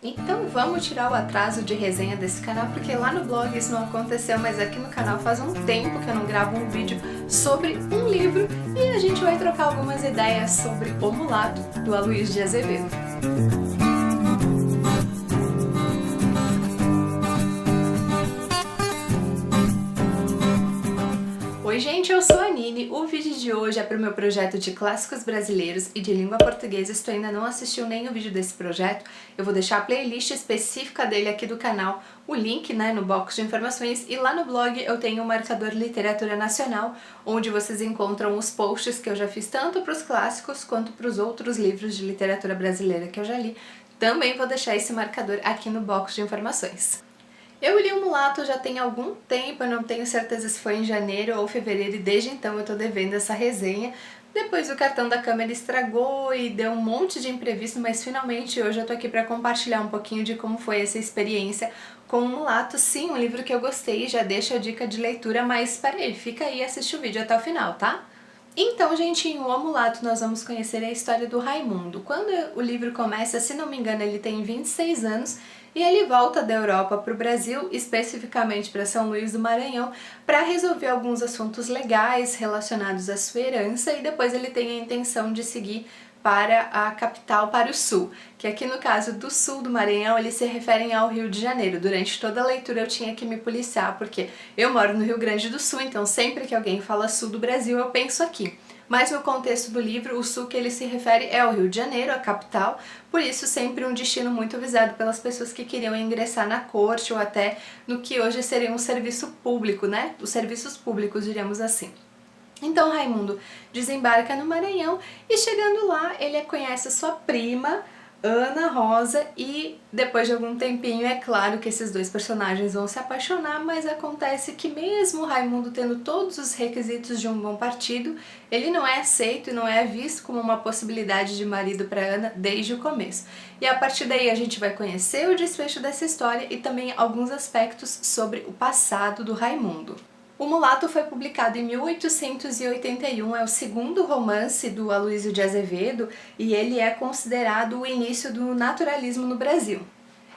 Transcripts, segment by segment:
Então vamos tirar o atraso de resenha desse canal, porque lá no blog isso não aconteceu, mas aqui no canal faz um tempo que eu não gravo um vídeo sobre um livro e a gente vai trocar algumas ideias sobre O Mulato, do Aloysio de Azevedo. Oi gente, eu sou a Nini. O vídeo de hoje é para o meu projeto de clássicos brasileiros e de língua portuguesa. Se tu ainda não assistiu nem o vídeo desse projeto, eu vou deixar a playlist específica dele aqui do canal, o link no box de informações, e lá no blog eu tenho um marcador Literatura Nacional, onde vocês encontram os posts que eu já fiz tanto para os clássicos quanto para os outros livros de literatura brasileira que eu já li. Também vou deixar esse marcador aqui no box de informações. Eu li O Mulato já tem algum tempo, eu não tenho certeza se foi em janeiro ou fevereiro, e desde então eu tô devendo essa resenha. Depois o cartão da câmera estragou e deu um monte de imprevisto, mas finalmente hoje eu tô aqui para compartilhar um pouquinho de como foi essa experiência com O Mulato. Sim, um livro que eu gostei, já deixo a dica de leitura, mas peraí, fica aí e assiste o vídeo até o final, tá? Então, gente, em O Mulato nós vamos conhecer a história do Raimundo. Quando o livro começa, se não me engano, ele tem 26 anos e ele volta da Europa para o Brasil, especificamente para São Luís do Maranhão, para resolver alguns assuntos legais relacionados à sua herança, e depois ele tem a intenção de seguir para a capital, para o sul, que aqui no caso do sul do Maranhão eles se referem ao Rio de Janeiro. Durante toda a leitura eu tinha que me policiar, porque eu moro no Rio Grande do Sul, então sempre que alguém fala sul do Brasil eu penso aqui. Mas no contexto do livro, o sul que ele se refere é o Rio de Janeiro, a capital, por isso sempre um destino muito visado pelas pessoas que queriam ingressar na corte ou até no que hoje seria um serviço público, né? Os serviços públicos, diríamos assim. Então Raimundo desembarca no Maranhão e, chegando lá, ele conhece sua prima, Ana Rosa, e depois de algum tempinho é claro que esses dois personagens vão se apaixonar, mas acontece que mesmo Raimundo tendo todos os requisitos de um bom partido, ele não é aceito e não é visto como uma possibilidade de marido para Ana desde o começo. E a partir daí a gente vai conhecer o desfecho dessa história e também alguns aspectos sobre o passado do Raimundo. O Mulato foi publicado em 1881, é o segundo romance do Aloysio de Azevedo e ele é considerado o início do naturalismo no Brasil.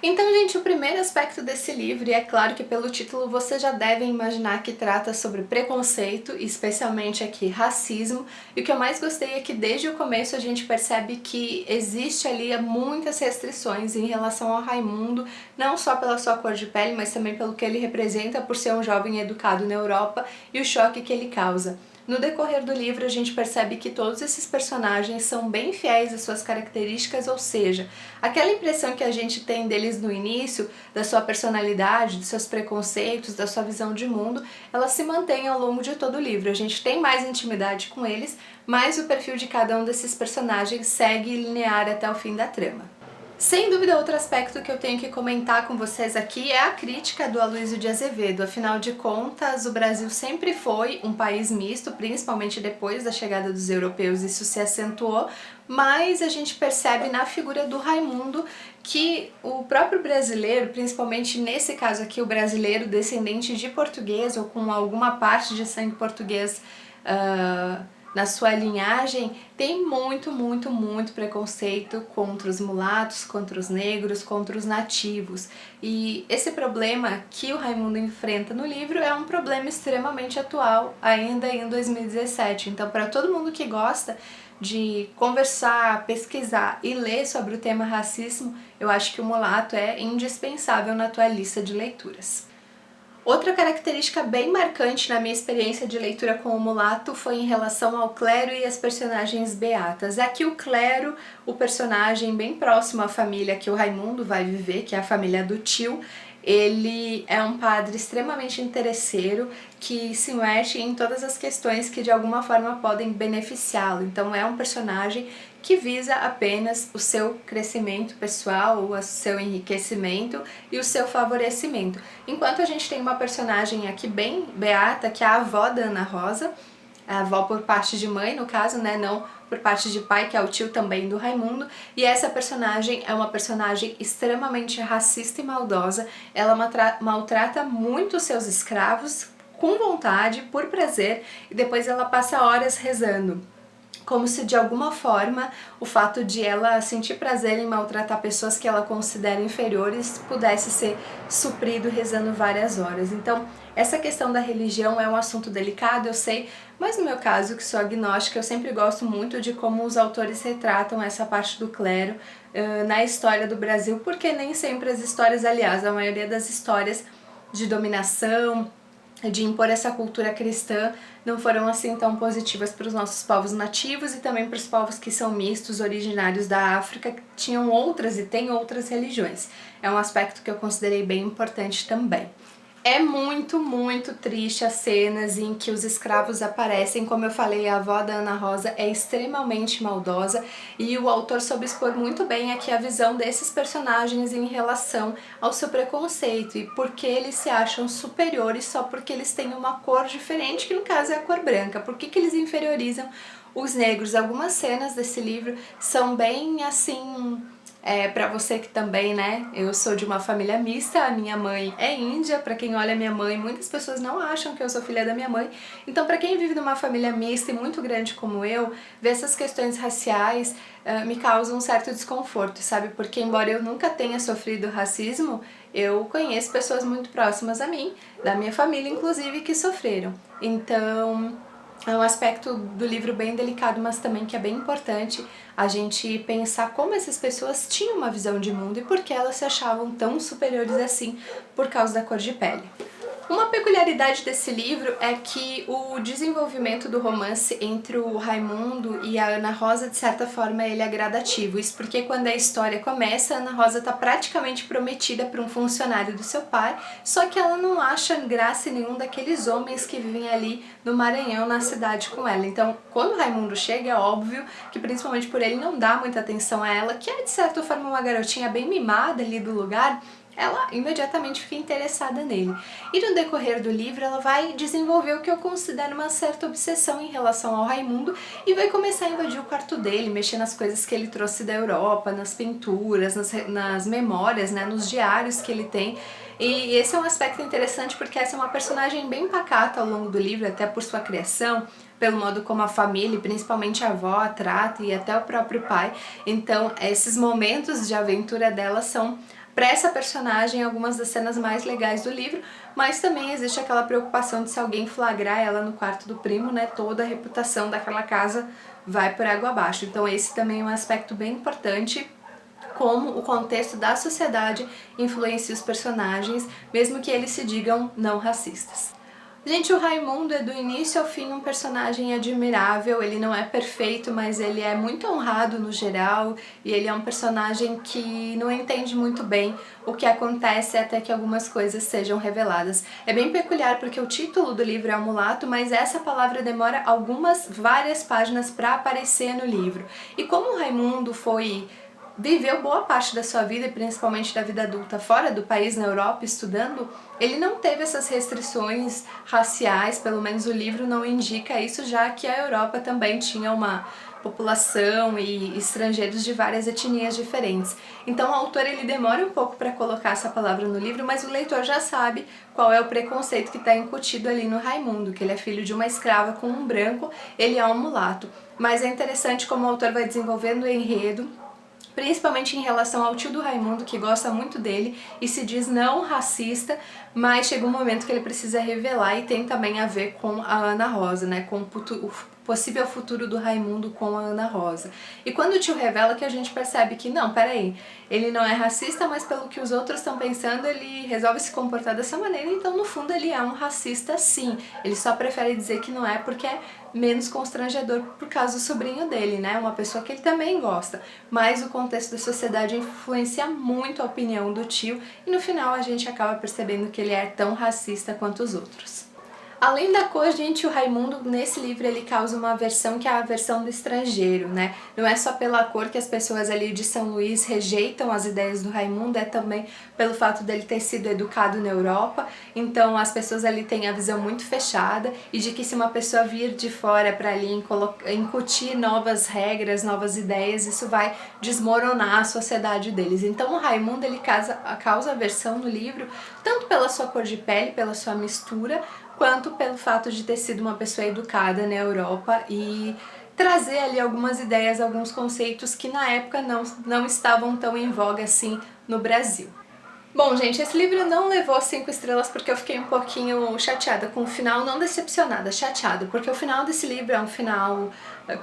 Então, gente, o primeiro aspecto desse livro, e é claro que pelo título você já deve imaginar que trata sobre preconceito, especialmente aqui racismo, e o que eu mais gostei é que desde o começo a gente percebe que existe ali muitas restrições em relação ao Raimundo, não só pela sua cor de pele, mas também pelo que ele representa por ser um jovem educado na Europa e o choque que ele causa. No decorrer do livro a gente percebe que todos esses personagens são bem fiéis às suas características, ou seja, aquela impressão que a gente tem deles no início, da sua personalidade, dos seus preconceitos, da sua visão de mundo, ela se mantém ao longo de todo o livro. A gente tem mais intimidade com eles, mas o perfil de cada um desses personagens segue linear até o fim da trama. Sem dúvida, outro aspecto que eu tenho que comentar com vocês aqui é a crítica do Aloysio de Azevedo. Afinal de contas, o Brasil sempre foi um país misto, principalmente depois da chegada dos europeus isso se acentuou, mas a gente percebe na figura do Raimundo que o próprio brasileiro, principalmente nesse caso aqui, o brasileiro descendente de português ou com alguma parte de sangue português na sua linhagem, tem muito preconceito contra os mulatos, contra os negros, contra os nativos. E esse problema que o Raimundo enfrenta no livro é um problema extremamente atual, ainda em 2017. Então, para todo mundo que gosta de conversar, pesquisar e ler sobre o tema racismo, eu acho que o Mulato é indispensável na tua lista de leituras. Outra característica bem marcante na minha experiência de leitura com o Mulato foi em relação ao Clero e as personagens beatas. Aqui o Clero, o personagem bem próximo à família que o Raimundo vai viver, que é a família do tio, ele é um padre extremamente interesseiro que se mete em todas as questões que de alguma forma podem beneficiá-lo. Então é um personagem que visa apenas o seu crescimento pessoal, o seu enriquecimento e o seu favorecimento. Enquanto a gente tem uma personagem aqui bem beata, que é a avó da Ana Rosa, a avó por parte de mãe, no caso, né, não por parte de pai, que é o tio também do Raimundo, e essa personagem é uma personagem extremamente racista e maldosa. Ela maltrata muito seus escravos, com vontade, por prazer, e depois ela passa horas rezando como se de alguma forma o fato de ela sentir prazer em maltratar pessoas que ela considera inferiores pudesse ser suprido rezando várias horas. Então, essa questão da religião é um assunto delicado, eu sei, mas no meu caso, que sou agnóstica, eu sempre gosto muito de como os autores retratam essa parte do clero na história do Brasil, porque nem sempre as histórias, aliás, a maioria das histórias de dominação, de impor essa cultura cristã, não foram assim tão positivas para os nossos povos nativos e também para os povos que são mistos, originários da África, que tinham outras e têm outras religiões. É um aspecto que eu considerei bem importante também. É muito, muito triste as cenas em que os escravos aparecem. Como eu falei, a avó da Ana Rosa é extremamente maldosa e o autor soube expor muito bem aqui a visão desses personagens em relação ao seu preconceito e por que eles se acham superiores só porque eles têm uma cor diferente, que no caso é a cor branca. Por que eles inferiorizam os negros? Algumas cenas desse livro são bem assim... pra você que também, né, eu sou de uma família mista, a minha mãe é índia, pra quem olha minha mãe, muitas pessoas não acham que eu sou filha da minha mãe, então pra quem vive numa família mista e muito grande como eu, ver essas questões raciais me causa um certo desconforto, sabe, porque embora eu nunca tenha sofrido racismo, eu conheço pessoas muito próximas a mim, da minha família inclusive, que sofreram, então... É um aspecto do livro bem delicado, mas também que é bem importante a gente pensar como essas pessoas tinham uma visão de mundo e por que elas se achavam tão superiores assim por causa da cor de pele. Uma peculiaridade desse livro é que o desenvolvimento do romance entre o Raimundo e a Ana Rosa, de certa forma, ele é gradativo. Isso porque quando a história começa, a Ana Rosa está praticamente prometida para um funcionário do seu pai, só que ela não acha graça em nenhum daqueles homens que vivem ali no Maranhão, na cidade com ela. Então, quando o Raimundo chega, é óbvio que, principalmente por ele não dar muita atenção a ela, que é, de certa forma, uma garotinha bem mimada ali do lugar, ela imediatamente fica interessada nele. E no decorrer do livro ela vai desenvolver o que eu considero uma certa obsessão em relação ao Raimundo e vai começar a invadir o quarto dele, mexer nas coisas que ele trouxe da Europa, nas pinturas, nas memórias, né, nos diários que ele tem. E esse é um aspecto interessante porque essa é uma personagem bem pacata ao longo do livro, até por sua criação, pelo modo como a família, principalmente a avó, a trata e até o próprio pai. Então esses momentos de aventura dela são, para essa personagem, algumas das cenas mais legais do livro, mas também existe aquela preocupação de se alguém flagrar ela no quarto do primo, né, toda a reputação daquela casa vai por água abaixo. Então esse também é um aspecto bem importante, como o contexto da sociedade influencia os personagens, mesmo que eles se digam não racistas. Gente, o Raimundo é do início ao fim um personagem admirável, ele não é perfeito, mas ele é muito honrado no geral e ele é um personagem que não entende muito bem o que acontece até que algumas coisas sejam reveladas. É bem peculiar porque o título do livro é o mulato, mas essa palavra demora várias páginas para aparecer no livro. E como o Raimundo viveu boa parte da sua vida, e principalmente da vida adulta, fora do país, na Europa, estudando, ele não teve essas restrições raciais, pelo menos o livro não indica isso, já que a Europa também tinha uma população e estrangeiros de várias etnias diferentes. Então o autor ele demora um pouco para colocar essa palavra no livro, mas o leitor já sabe qual é o preconceito que está incutido ali no Raimundo, que ele é filho de uma escrava com um branco, ele é um mulato. Mas é interessante como o autor vai desenvolvendo o enredo, principalmente em relação ao tio do Raimundo, que gosta muito dele e se diz não racista, mas chega um momento que ele precisa revelar e tem também a ver com a Ana Rosa, né, com o possível futuro do Raimundo com a Ana Rosa. E quando o tio revela, que a gente percebe que não, peraí, ele não é racista, mas pelo que os outros estão pensando, ele resolve se comportar dessa maneira, então no fundo ele é um racista sim. Ele só prefere dizer que não é porque é menos constrangedor por causa do sobrinho dele, né, uma pessoa que ele também gosta. Mas o contexto da sociedade influencia muito a opinião do tio e no final a gente acaba percebendo que ele é tão racista quanto os outros. Além da cor, gente, o Raimundo nesse livro ele causa uma aversão que é a aversão do estrangeiro, né? Não é só pela cor que as pessoas ali de São Luís rejeitam as ideias do Raimundo, é também pelo fato dele ter sido educado na Europa, então as pessoas ali têm a visão muito fechada e de que se uma pessoa vir de fora para ali incutir novas regras, novas ideias, isso vai desmoronar a sociedade deles. Então o Raimundo ele causa aversão no livro, tanto pela sua cor de pele, pela sua mistura, quanto pelo fato de ter sido uma pessoa educada na Europa e trazer ali algumas ideias, alguns conceitos que na época não estavam tão em voga assim no Brasil. Bom, gente, esse livro não levou 5 estrelas porque eu fiquei um pouquinho chateada com o final, não decepcionada, chateada, porque o final desse livro é um final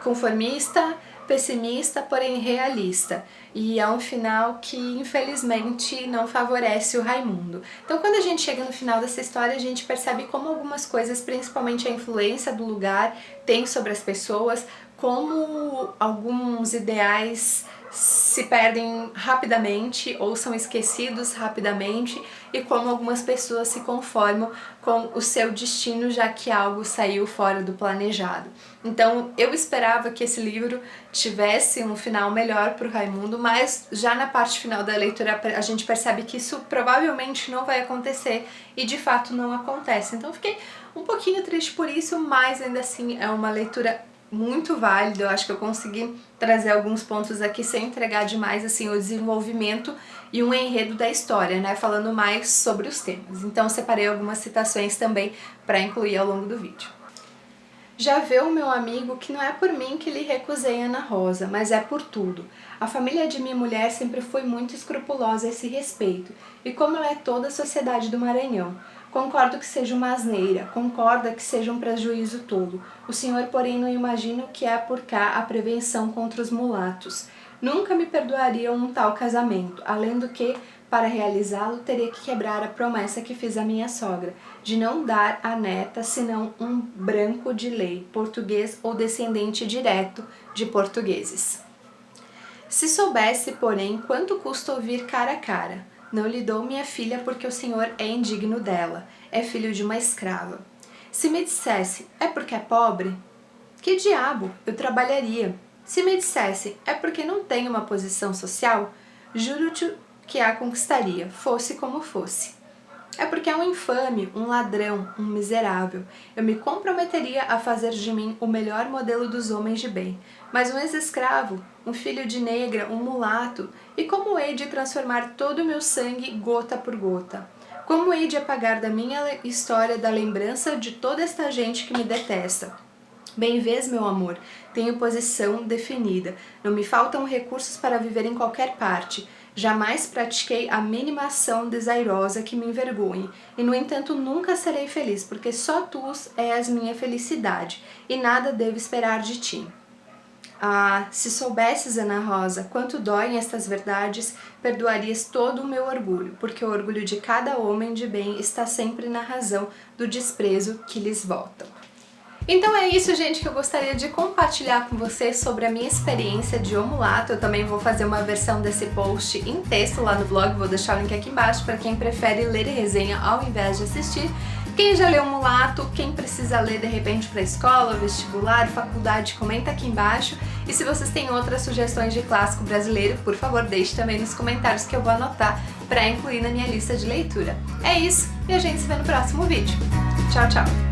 conformista, pessimista, porém realista. E é um final que, infelizmente, não favorece o Raimundo. Então, quando a gente chega no final dessa história, a gente percebe como algumas coisas, principalmente a influência do lugar, tem sobre as pessoas, como alguns ideais se perdem rapidamente ou são esquecidos rapidamente e como algumas pessoas se conformam com o seu destino, já que algo saiu fora do planejado. Então eu esperava que esse livro tivesse um final melhor para o Raimundo, mas já na parte final da leitura a gente percebe que isso provavelmente não vai acontecer e de fato não acontece. Então fiquei um pouquinho triste por isso, mas ainda assim é uma leitura muito válido. Eu acho que eu consegui trazer alguns pontos aqui sem entregar demais assim o desenvolvimento e um enredo da história, né, falando mais sobre os temas. Então eu separei algumas citações também para incluir ao longo do vídeo. Já vê o meu amigo que não é por mim que lhe recusei Ana Rosa, mas é por tudo. A família de minha mulher sempre foi muito escrupulosa a esse respeito, e como ela é toda a sociedade do Maranhão. Concordo que seja uma asneira, concorda que seja um prejuízo tolo. O senhor, porém, não imagina o que é por cá a prevenção contra os mulatos. Nunca me perdoaria um tal casamento, além do que, para realizá-lo, teria que quebrar a promessa que fiz à minha sogra, de não dar à neta senão um branco de lei, português ou descendente direto de portugueses. Se soubesse, porém, quanto custa ouvir cara a cara. Não lhe dou minha filha porque o senhor é indigno dela, é filho de uma escrava. Se me dissesse, é porque é pobre? Que diabo, eu trabalharia. Se me dissesse, é porque não tem uma posição social? Juro-te que a conquistaria, fosse como fosse. É porque é um infame, um ladrão, um miserável. Eu me comprometeria a fazer de mim o melhor modelo dos homens de bem. Mas um ex-escravo, um filho de negra, um mulato, e como hei de transformar todo o meu sangue gota por gota? Como hei de apagar da minha história da lembrança de toda esta gente que me detesta? Bem vês, meu amor, tenho posição definida. Não me faltam recursos para viver em qualquer parte. Jamais pratiquei a mínima ação desairosa que me envergonhe, e no entanto nunca serei feliz, porque só tu és minha felicidade, e nada devo esperar de ti. Ah, se soubesses, Ana Rosa, quanto doem estas verdades, perdoarias todo o meu orgulho, porque o orgulho de cada homem de bem está sempre na razão do desprezo que lhes voltam. Então é isso, gente, que eu gostaria de compartilhar com vocês sobre a minha experiência de O Mulato. Eu também vou fazer uma versão desse post em texto lá no blog, vou deixar o link aqui embaixo para quem prefere ler resenha ao invés de assistir. Quem já leu O Mulato, quem precisa ler de repente para escola, vestibular, faculdade, comenta aqui embaixo. E se vocês têm outras sugestões de clássico brasileiro, por favor, deixe também nos comentários que eu vou anotar para incluir na minha lista de leitura. É isso, e a gente se vê no próximo vídeo. Tchau, tchau!